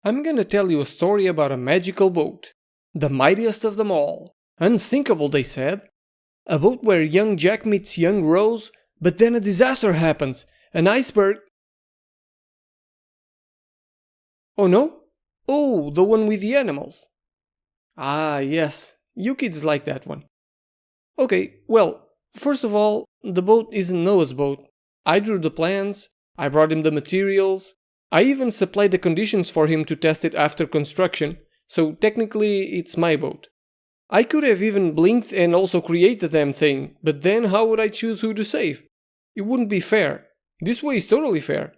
I'm gonna tell you a story about a magical boat. The mightiest of them all. Unsinkable, they said. A boat where young Jack meets young Rose, but then a disaster happens. An iceberg. Oh no? Oh, the one with the animals. Ah, yes. You kids like that one. Okay, well, first of all, the boat isn't Noah's boat. I drew the plans, I brought him the materials, I even supplied the conditions for him to test it after construction, so technically it's my boat. I could have even blinked and also created the damn thing, but then how would I choose who to save? It wouldn't be fair. This way is totally fair.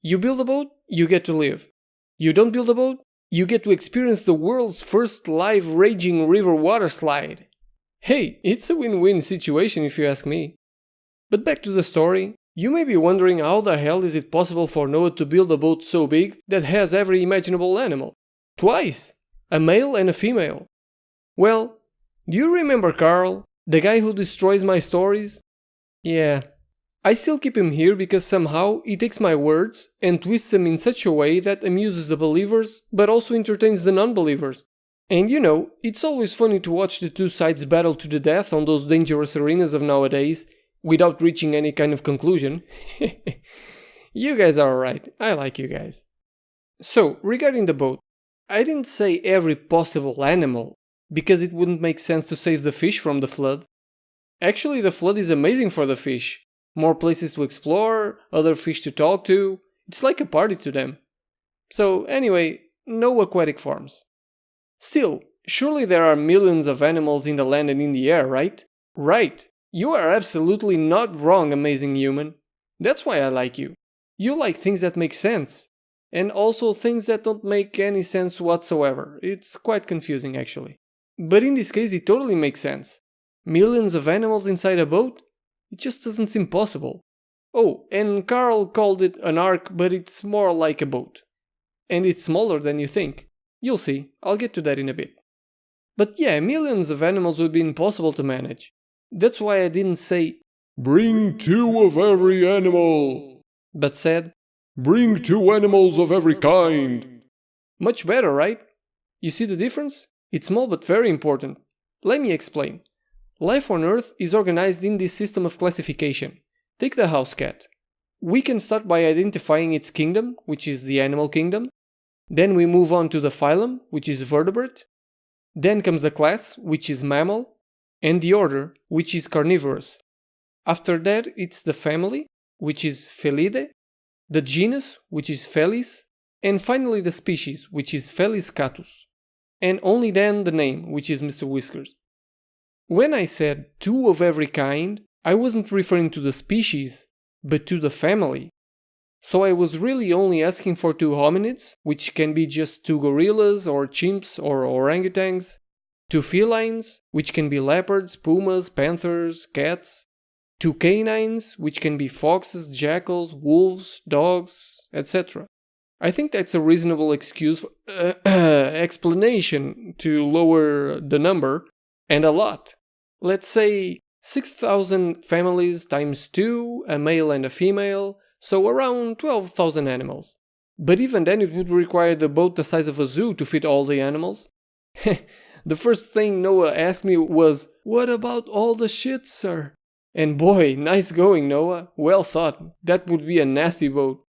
You build a boat, you get to live. You don't build a boat, you get to experience the world's first live raging river water slide. Hey, it's a win-win situation if you ask me. But back to the story, you may be wondering how the hell is it possible for Noah to build a boat so big that has every imaginable animal? Twice! A male and a female. Well, do you remember Carl, the guy who destroys my stories? Yeah. I still keep him here because somehow he takes my words and twists them in such a way that amuses the believers but also entertains the non-believers. And you know, it's always funny to watch the two sides battle to the death on those dangerous arenas of nowadays without reaching any kind of conclusion. You guys are alright, I like you guys. So, regarding the boat, I didn't say every possible animal, because it wouldn't make sense to save the fish from the flood. Actually, the flood is amazing for the fish. More places to explore, other fish to talk to, it's like a party to them. So anyway, no aquatic forms. Still, surely there are millions of animals in the land and in the air, right? Right! You are absolutely not wrong, amazing human. That's why I like you. You like things that make sense. And also things that don't make any sense whatsoever. It's quite confusing actually. But in this case it totally makes sense. Millions of animals inside a boat? It just doesn't seem possible. Oh, and Carl called it an ark, but it's more like a boat. And it's smaller than you think. You'll see, I'll get to that in a bit. But yeah, millions of animals would be impossible to manage. That's why I didn't say, "Bring 2 of every animal," but said, "Bring 2 animals of every kind." much better, right? You see the difference? It's small but very important. Let me explain. Life on Earth is organized in this system of classification. Take the house cat. We can start by identifying its kingdom, which is the animal kingdom. Then we move on to the phylum, which is vertebrate. Then comes the class, which is mammal. And the order, which is carnivorous. After that, it's the family, which is Felidae. The genus, which is Felis. And finally the species, which is Felis catus. And only then the name, which is Mr. Whiskers. When I said 2 of every kind, I wasn't referring to the species, but to the family. So I was really only asking for 2 hominids, which can be just 2 gorillas or chimps or orangutans, 2 felines, which can be leopards, pumas, panthers, cats, 2 canines, which can be foxes, jackals, wolves, dogs, etc. I think that's a reasonable explanation to lower the number, and a lot. Let's say 6,000 families times 2, a male and a female, so around 12,000 animals. But even then it would require the boat the size of a zoo to fit all the animals. The first thing Noah asked me was, "What about all the shit, sir?" And boy, nice going, Noah. Well thought. That would be a nasty boat.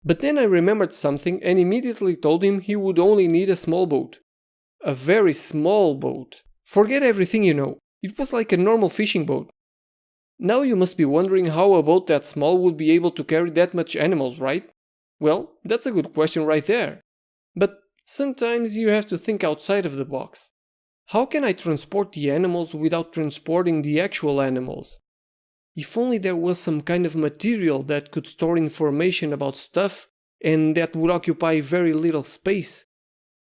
But then I remembered something and immediately told him he would only need a small boat. A very small boat. Forget everything you know. It was like a normal fishing boat. Now you must be wondering how a boat that small would be able to carry that much animals, right? Well, that's a good question right there. But sometimes you have to think outside of the box. How can I transport the animals without transporting the actual animals? If only there was some kind of material that could store information about stuff and that would occupy very little space.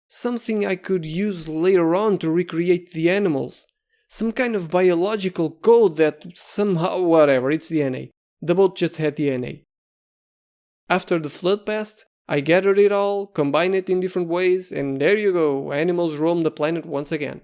Something I could use later on to recreate the animals. Some kind of biological code that somehow, whatever, it's DNA. The boat just had DNA. After the flood passed, I gathered it all, combined it in different ways, and there you go, animals roam the planet once again.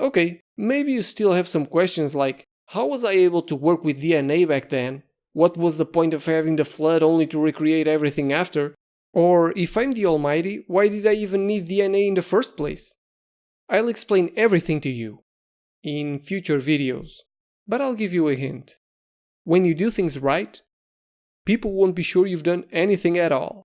Okay, maybe you still have some questions like, how was I able to work with DNA back then? What was the point of having the flood only to recreate everything after? Or if I'm the Almighty, why did I even need DNA in the first place? I'll explain everything to you in future videos, but I'll give you a hint. When you do things right, people won't be sure you've done anything at all.